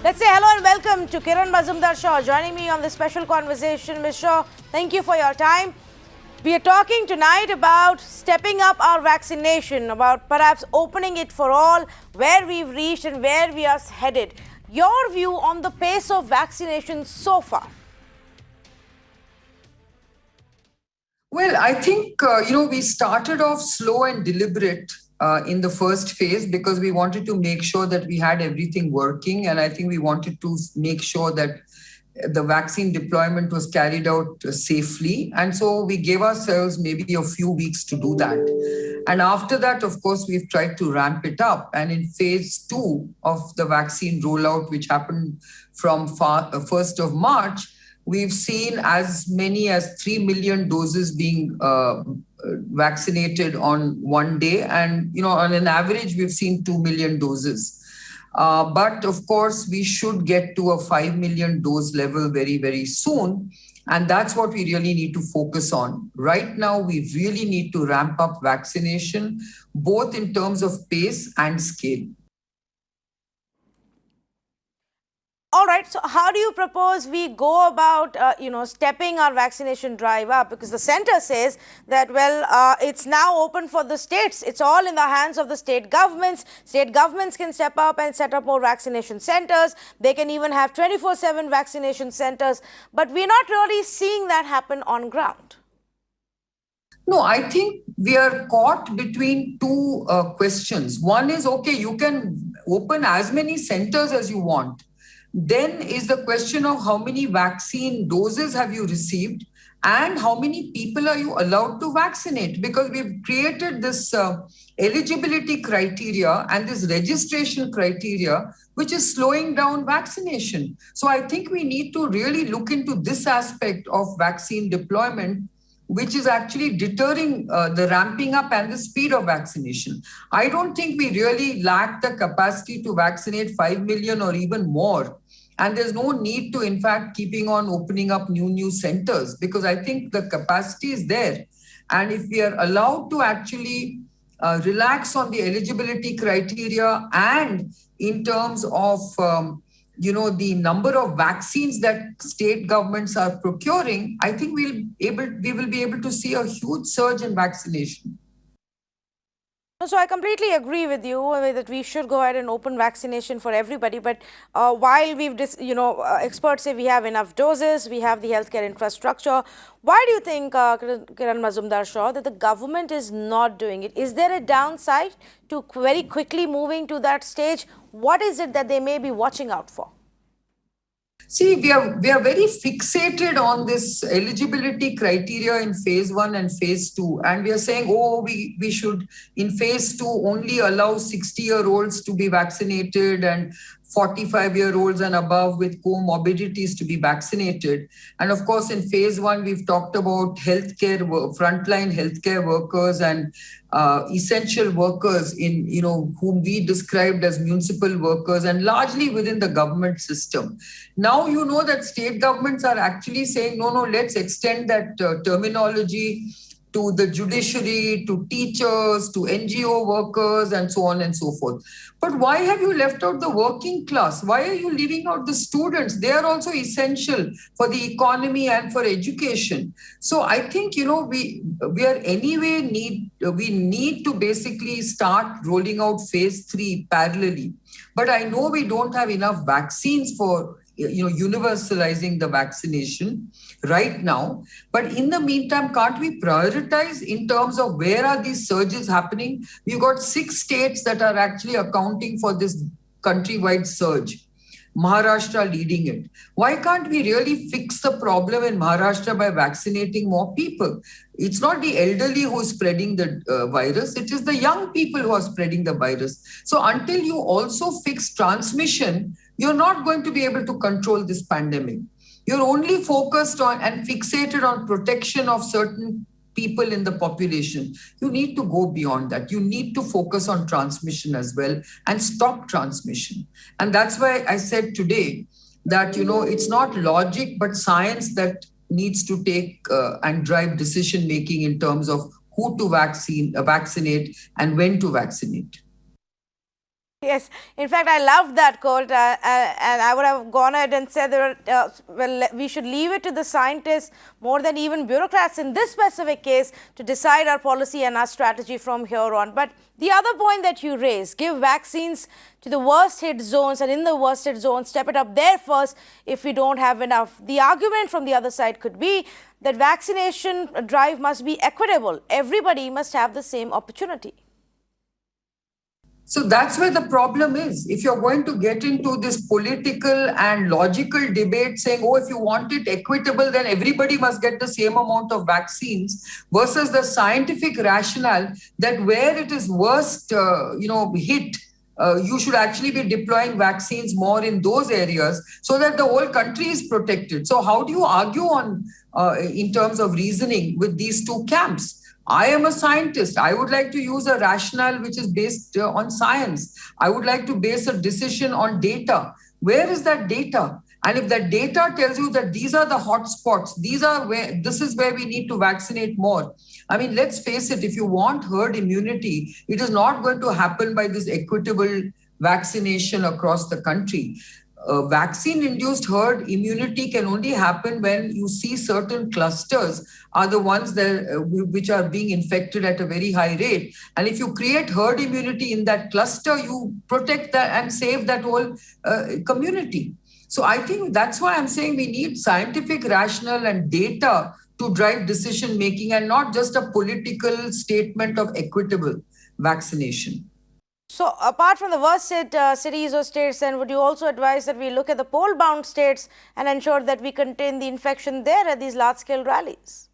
Let's say hello and welcome to Kiran Mazumdar-Shaw joining me on this special conversation. Ms. Shaw, thank you for your time. We are talking tonight about stepping up our vaccination, about perhaps opening it for all, where we've reached and where we are headed. Your view on the pace of vaccination so far? Well, I think, we started off slow and deliberate in the first phase because we wanted to make sure that we had everything working. And I think we wanted to make sure that the vaccine deployment was carried out safely. And so we gave ourselves maybe a few weeks to do that. And after that, of course, we've tried to ramp it up. And in phase 2 of the vaccine rollout, which happened from 1st of March, we've seen as many as 3 million doses being vaccinated on one day. And, on an average, we've seen 2 million doses. But of course, we should get to a 5 million dose level very, very soon. And that's what we really need to focus on. Right now, we really need to ramp up vaccination, both in terms of pace and scale. All right, so how do you propose we go about, stepping our vaccination drive up? Because the center says that, it's now open for the states. It's all in the hands of the state governments. State governments can step up and set up more vaccination centers. They can even have 24/7 vaccination centers. But we're not really seeing that happen on ground. No, I think we are caught between two questions. One is, okay, you can open as many centers as you want. Then is the question of how many vaccine doses have you received and how many people are you allowed to vaccinate? Because we've created this eligibility criteria and this registration criteria, which is slowing down vaccination. So I think we need to really look into this aspect of vaccine deployment, which is actually deterring the ramping up and the speed of vaccination. I don't think we really lack the capacity to vaccinate 5 million or even more. And there's no need to, in fact, keeping on opening up new centers, because I think the capacity is there. And if we are allowed to actually relax on the eligibility criteria and in terms of the number of vaccines that state governments are procuring, I think we will be able to see a huge surge in vaccination. So I completely agree with you that we should go ahead and open vaccination for everybody. But while we've, experts say we have enough doses, we have the healthcare infrastructure. Why do you think, Kiran Mazumdar-Shaw, that the government is not doing it? Is there a downside to very quickly moving to that stage? What is it that they may be watching out for? See, we are very fixated on this eligibility criteria in phase 1 and phase 2. And we are saying, we should, in phase 2, only allow 60-year-olds to be vaccinated and 45-year-olds and above with comorbidities to be vaccinated. And of course, in phase 1, we've talked about frontline healthcare workers and essential workers in, whom we described as municipal workers and largely within the government system. Now, that state governments are actually saying, no, let's extend that terminology to the judiciary, to teachers, to NGO workers, and so on and so forth. But why have you left out the working class? Why are you leaving out the students? They are also essential for the economy and for education. So I think, we are anyway we need to basically start rolling out phase 3 parallelly. But I know we don't have enough vaccines for universalizing the vaccination right now. But in the meantime, can't we prioritize in terms of where are these surges happening? We've got 6 states that are actually accounting for this countrywide surge. Maharashtra leading it. Why can't we really fix the problem in Maharashtra by vaccinating more people? It's not the elderly who is spreading the virus. It is the young people who are spreading the virus. So until you also fix transmission, you're not going to be able to control this pandemic. You're only focused on and fixated on protection of certain people in the population. You need to go beyond that. You need to focus on transmission as well and stop transmission. And that's why I said today that, it's not logic, but science that needs to take and drive decision making in terms of who to vaccinate and when to vaccinate. Yes, in fact, I loved that quote, and I would have gone ahead and said that, well, we should leave it to the scientists more than even bureaucrats in this specific case to decide our policy and our strategy from here on. But the other point that you raised, give vaccines to the worst hit zones, and in the worst hit zones, step it up there first if we don't have enough. The argument from the other side could be that vaccination drive must be equitable. Everybody must have the same opportunity. So that's where the problem is. If you're going to get into this political and logical debate saying, oh, if you want it equitable, then everybody must get the same amount of vaccines, versus the scientific rationale that where it is worst, hit, you should actually be deploying vaccines more in those areas so that the whole country is protected. So how do you argue on in terms of reasoning with these two camps? I am a scientist. I would like to use a rationale which is based on science. I would like to base a decision on data. Where is that data? And if that data tells you that these are the hot spots, this is where we need to vaccinate more. I mean, let's face it, if you want herd immunity, it is not going to happen by this equitable vaccination across the country. Vaccine-induced herd immunity can only happen when you see certain clusters are the ones which are being infected at a very high rate. And if you create herd immunity in that cluster, you protect that and save that whole community. So I think that's why I'm saying we need scientific rationale and data to drive decision-making and not just a political statement of equitable vaccination. So, apart from the worst hit cities or states, then would you also advise that we look at the poll-bound states and ensure that we contain the infection there at these large-scale rallies?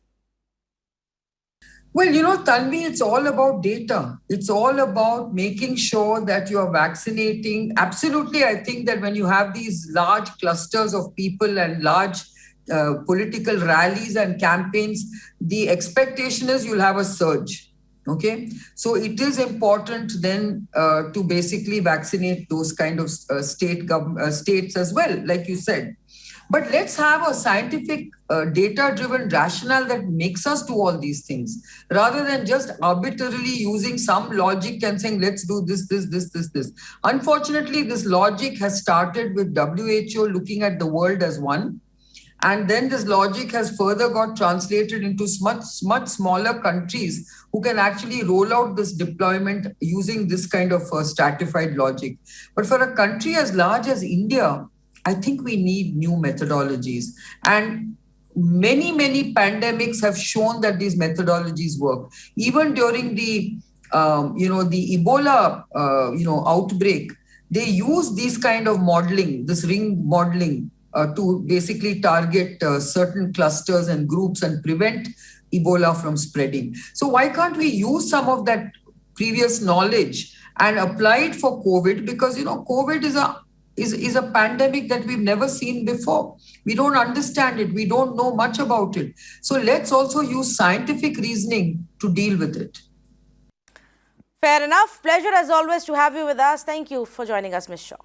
Well, Tanvi, it's all about data. It's all about making sure that you are vaccinating. Absolutely, I think that when you have these large clusters of people and large political rallies and campaigns, the expectation is you'll have a surge. Okay, so it is important then to basically vaccinate those kind of states as well, like you said. But let's have a scientific, data-driven rationale that makes us do all these things, rather than just arbitrarily using some logic and saying, let's do this. Unfortunately, this logic has started with WHO looking at the world as one. And then this logic has further got translated into much smaller countries who can actually roll out this deployment using this kind of stratified logic. But for a country as large as India, I think we need new methodologies. And many pandemics have shown that these methodologies work. Even during the Ebola, outbreak, they use these kind of modeling, this ring modeling, to basically target certain clusters and groups and prevent Ebola from spreading. So why can't we use some of that previous knowledge and apply it for COVID? Because, COVID is a pandemic that we've never seen before. We don't understand it. We don't know much about it. So let's also use scientific reasoning to deal with it. Fair enough. Pleasure as always to have you with us. Thank you for joining us, Ms. Shaw.